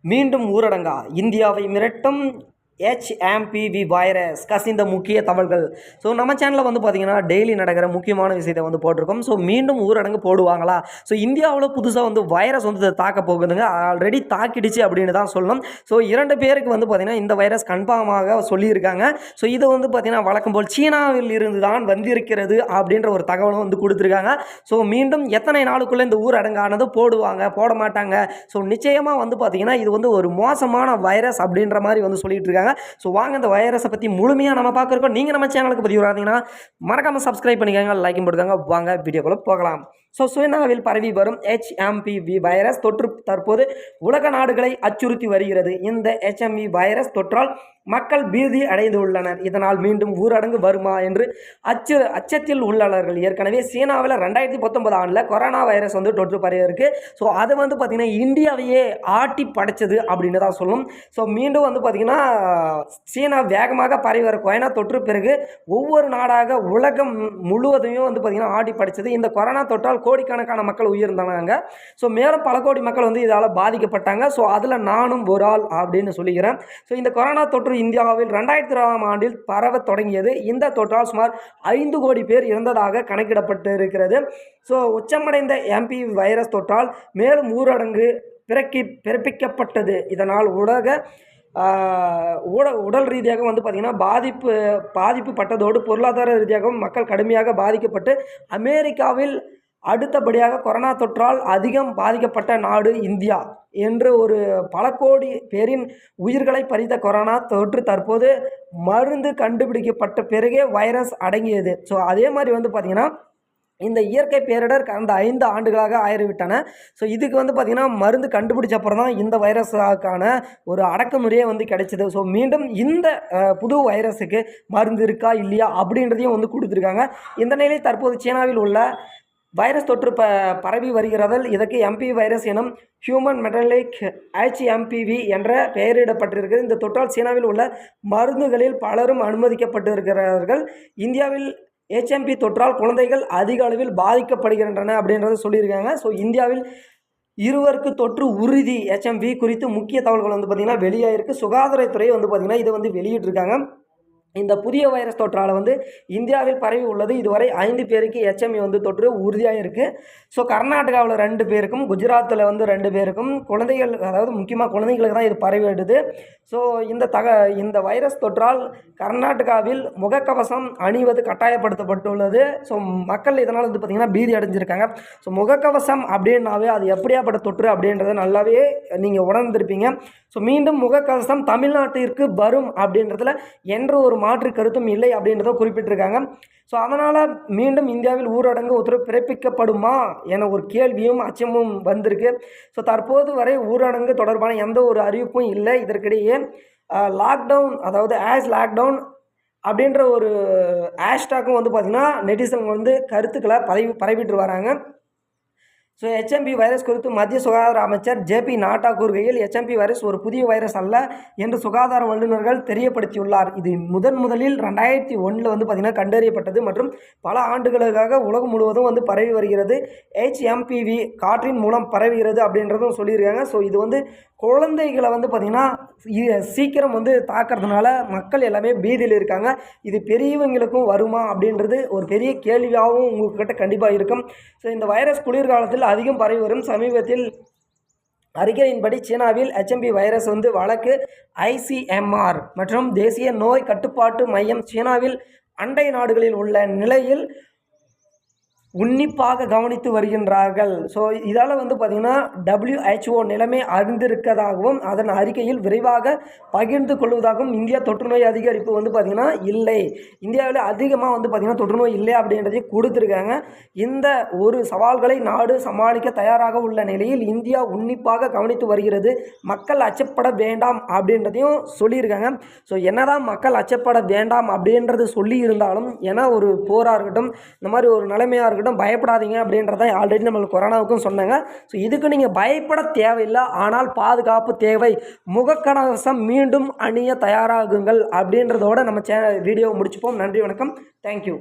மீண்டும் ஊரடங்கா இந்தியாவை மிரட்டும் HMPV வைரஸ் கசிந்த முக்கிய தகவல்கள். ஸோ நம்ம சேனலில் வந்து பார்த்தீங்கன்னா டெய்லி நடக்கிற முக்கியமான விஷயத்தை வந்து போட்டிருக்கோம். ஸோ மீண்டும் ஊரடங்கு போடுவாங்களா? ஸோ இந்தியாவில் புதுசாக வந்து வைரஸ் வந்து தாக்க போகுதுங்க. ஆல்ரெடி தாக்கிடுச்சு அப்படின்னு தான் சொல்லணும். ஸோ 2 பேருக்கு வந்து பார்த்தீங்கன்னா இந்த வைரஸ் கன்ஃபார்மாக சொல்லியிருக்காங்க. ஸோ இது வந்து பார்த்தீங்கன்னா வழக்கம் போல் சீனாவில் இருந்து தான் வந்திருக்கிறது அப்படின்ற ஒரு தகவலும் வந்து கொடுத்துருக்காங்க. ஸோ மீண்டும் எத்தனை நாளுக்குள்ளே இந்த ஊரடங்கானது போடுவாங்க போட மாட்டாங்க? ஸோ நிச்சயமாக வந்து பார்த்தீங்கன்னா இது வந்து ஒரு மோசமான வைரஸ் அப்படின்ற மாதிரி வந்து சொல்லிட்டு இருக்காங்க. ஸோ வாங்க இந்த வைரஸை பற்றி முழுமையாக நம்ம பார்க்குறோம். நீங்கள் நம்ம சேனலுக்கு பதிவு வராதீங்கன்னா மறக்காமல் சப்ஸ்கிரைப் பண்ணிக்கோங்க, லைக்கும் போட்டுக்கோங்க. வாங்க வீடியோக்குள்ளே போகலாம். ஸோ சீனாவில் பரவி வரும் HMPV வைரஸ் தொற்று தற்போது உலக நாடுகளை அச்சுறுத்தி வருகிறது. இந்த HMV வைரஸ் தொற்றால் மக்கள் பீதி அடைந்துள்ளனர். இதனால் மீண்டும் ஊரடங்கு வருமா என்று அச்சத்தில் உள்ளவர்கள். ஏற்கனவே சீனாவில் 2019 ஆண்டில் கொரோனா வைரஸ் வந்து தொற்று பரவி இருக்கு. ஸோ அது வந்து பார்த்திங்கன்னா இந்தியாவையே ஆட்டி படைச்சது அப்படின்னு தான் சொல்லணும். ஸோ மீண்டும் வந்து பார்த்திங்கன்னா சீனா வேகமாக பரவி வர கொரோனா தொற்று பிறகு ஒவ்வொரு நாடாக உலகம் முழுவதையும் வந்து பார்த்திங்கன்னா ஆட்டி படைச்சது. இந்த கொரோனா தொற்றால் கோடிக்கணக்கான மக்கள் உயிர்ந்தாங்க. ஸோ மேலும் பல கோடி மக்கள் வந்து இதால் பாதிக்கப்பட்டாங்க. ஸோ அதில் நானும் ஒரு ஆள் அப்படின்னு சொல்லிக்கிறேன். ஸோ இந்த கொரோனா தொற்று இந்தியாவில் 2020ஆம் ஆண்டில் பரவ தொடங்கியது. இந்த தொற்றால் சுமார் 5 கோடி பேர் இறந்ததாக கணக்கிடப்பட்டு இருக்கிறது. ஸோ உச்சமடைந்த MPV வைரஸ் தொற்றால் மேலும் ஊரடங்கு பிறப்பிக்கப்பட்டது. இதனால் உடல் ரீதியாக வந்து பார்த்திங்கன்னா பாதிப்பு பட்டதோடு பொருளாதார ரீதியாகவும் மக்கள் கடுமையாக பாதிக்கப்பட்டு அமெரிக்காவில் அடுத்தபடியாக கொரோனா தொற்றால் அதிகம் பாதிக்கப்பட்ட நாடு இந்தியா என்று ஒரு பல கோடி பேரின் உயிர்களை பறித்த கொரோனா தொற்று தற்போது மருந்து கண்டுபிடிக்கப்பட்ட பிறகே வைரஸ் அடங்கியது. ஸோ அதே மாதிரி வந்து பார்த்திங்கன்னா இந்த இயற்கை பேரிடர் கடந்த 5 ஆண்டுகளாக ஆயிரவிட்டன. ஸோ இதுக்கு வந்து பார்த்திங்கன்னா மருந்து கண்டுபிடிச்ச அப்புறம் தான் இந்த வைரஸுக்கான ஒரு அடக்குமுறையே வந்து கிடைச்சிது. ஸோ மீண்டும் இந்த புது வைரஸுக்கு மருந்து இருக்கா இல்லையா அப்படின்றதையும் வந்து கொடுத்துருக்காங்க. இந்த நிலையில் தற்போது சீனாவில் உள்ள வைரஸ் தொற்று பரவி வருகிறதால் இதற்கு MPV வைரஸ் எனும் ஹியூமன் மெட்டலிக் HMPV என்ற பெயரிடப்பட்டிருக்கிறது. இந்த தொற்றால் சீனாவில் உள்ள மருந்துகளில் பலரும் அனுமதிக்கப்பட்டிருக்கிறார்கள். இந்தியாவில் HMPV தொற்றால் குழந்தைகள் அதிக அளவில் பாதிக்கப்படுகின்றன அப்படின்றத சொல்லியிருக்காங்க. ஸோ இந்தியாவில் 2 தொற்று உறுதி HMPV குறித்து முக்கிய தகவல்கள் வந்து பார்த்திங்கன்னா வெளியாகிருக்கு. சுகாதாரத்துறை வந்து பார்த்திங்கன்னா இதை வந்து வெளியிட்டிருக்காங்க. இந்த புதிய வைரஸ் தொற்றால் வந்து இந்தியாவில் பரவி உள்ளது. இதுவரை 5 பேருக்கு HMV வந்து தொற்று உறுதியாக இருக்குது. ஸோ கர்நாடகாவில் 2 பேருக்கும், குஜராத்தில் வந்து 2 பேருக்கும் குழந்தைகள், அதாவது முக்கியமாக குழந்தைங்களுக்கு தான் இது பரவிடுது. ஸோ இந்த வைரஸ் தொற்றால் கர்நாடகாவில் முகக்கவசம் அணிவது கட்டாயப்படுத்தப்பட்டுள்ளது. ஸோ மக்கள் இதனால் வந்து பார்த்திங்கன்னா பீதி அடைஞ்சிருக்காங்க. ஸோ முகக்கவசம் அப்படின்னாவே அது எப்படியாப்பட்ட தொற்று அப்படின்றத நல்லாவே நீங்கள் உணர்ந்திருப்பீங்க. ஸோ மீண்டும் முகக்கவசம் தமிழ்நாட்டிற்கு வரும் அப்படின்றதுல என்ற ஒரு மாற்று கருத்தும் இல்லை அப்படின்றத குறிப்பிட்டிருக்காங்க. ஸோ அதனால் மீண்டும் இந்தியாவில் ஊரடங்கு உத்தரவு பிறப்பிக்கப்படுமா என ஒரு கேள்வியும் அச்சமும் வந்திருக்கு. ஸோ தற்போது வரை ஊரடங்கு தொடர்பான எந்த ஒரு அறிவிப்பும் இல்லை. இதற்கிடையே லாக்டவுன், அதாவது லாக்டவுன் அப்படின்ற ஒரு ஹேஷ்டாக்கும் வந்து பார்த்திங்கன்னா நெட்டிசன் வந்து கருத்துக்களை பரவிட்டு வராங்க. ஸோ HMPV வைரஸ் குறித்து மத்திய சுகாதார அமைச்சர் JP நட்டா கூறுகையில், HMPV வைரஸ் ஒரு புதிய வைரஸ் அல்ல என்று சுகாதார வல்லுநர்கள் தெரியப்படுத்தியுள்ளார். இது முதலில் 2001 வந்து பார்த்திங்கன்னா கண்டறியப்பட்டது மற்றும் பல ஆண்டுகளுக்காக உலகம் முழுவதும் வந்து பரவி வருகிறது. HMPV காற்றின் மூலம் பரவுகிறது அப்படின்றதும் சொல்லியிருக்காங்க. ஸோ இது வந்து குழந்தைகளை வந்து பார்த்திங்கன்னா சீக்கிரம் வந்து தாக்கிறதுனால மக்கள் எல்லாமே பீதியில் இருக்காங்க. இது பெரியவங்களுக்கும் வருமா அப்படின்றது ஒரு பெரிய கேள்வியாகவும் உங்கள்கிட்ட கண்டிப்பாக இருக்கும். ஸோ இந்த வைரஸ் குளிர்காலத்தில் அதிகம் பரவி வரும். சமீபத்தில் அறிக்கையின்படி சீனாவில் HMPV வைரஸ் வந்து வழக்கு ICMR மற்றும் தேசிய நோய் கட்டுப்பாட்டு மையம் சீனாவில் அண்டை நாடுகளில் உள்ள நிலையில் உன்னிப்பாக கவனித்து வருகின்றார்கள். ஸோ இதால் வந்து பார்த்திங்கன்னா WHO நிலைமை அறிந்திருக்கதாகவும் அதன் அறிக்கையில் விரைவாக பகிர்ந்து கொள்வதாகவும் இந்தியா தொற்றுநோய் அதிகரிப்பு வந்து பார்த்திங்கன்னா இல்லை, இந்தியாவில் அதிகமாக வந்து பார்த்திங்கன்னா தொற்றுநோய் இல்லை அப்படின்றதையும் கொடுத்துருக்காங்க. இந்த ஒரு சவால்களை நாடு சமாளிக்க தயாராக உள்ள நிலையில் இந்தியா உன்னிப்பாக கவனித்து வருகிறது. மக்கள் அச்சப்பட வேண்டாம் அப்படின்றதையும் சொல்லியிருக்காங்க. ஸோ என்னதான் மக்கள் அச்சப்பட வேண்டாம் அப்படின்றது சொல்லி இருந்தாலும், ஏன்னா ஒரு போராக இருக்கட்டும், இந்த மாதிரி ஒரு நிலைமையாக இருக்கட்டும், பயப்படாதீங்க அப்படின்றத ஆல்ரெடி நம்மளுக்கு கொரோனாவுக்கும் சொன்னாங்க. ஸோ இதுக்கு நீங்கள் பயப்பட தேவையில்லை, ஆனால் பாதுகாப்பு தேவை. முகக்கவசம் மீண்டும் அணிய தயாராகுங்கள் அப்படின்றதோட நம்ம வீடியோவை முடிச்சுப்போம். நன்றி, வணக்கம், தேங்க்யூ.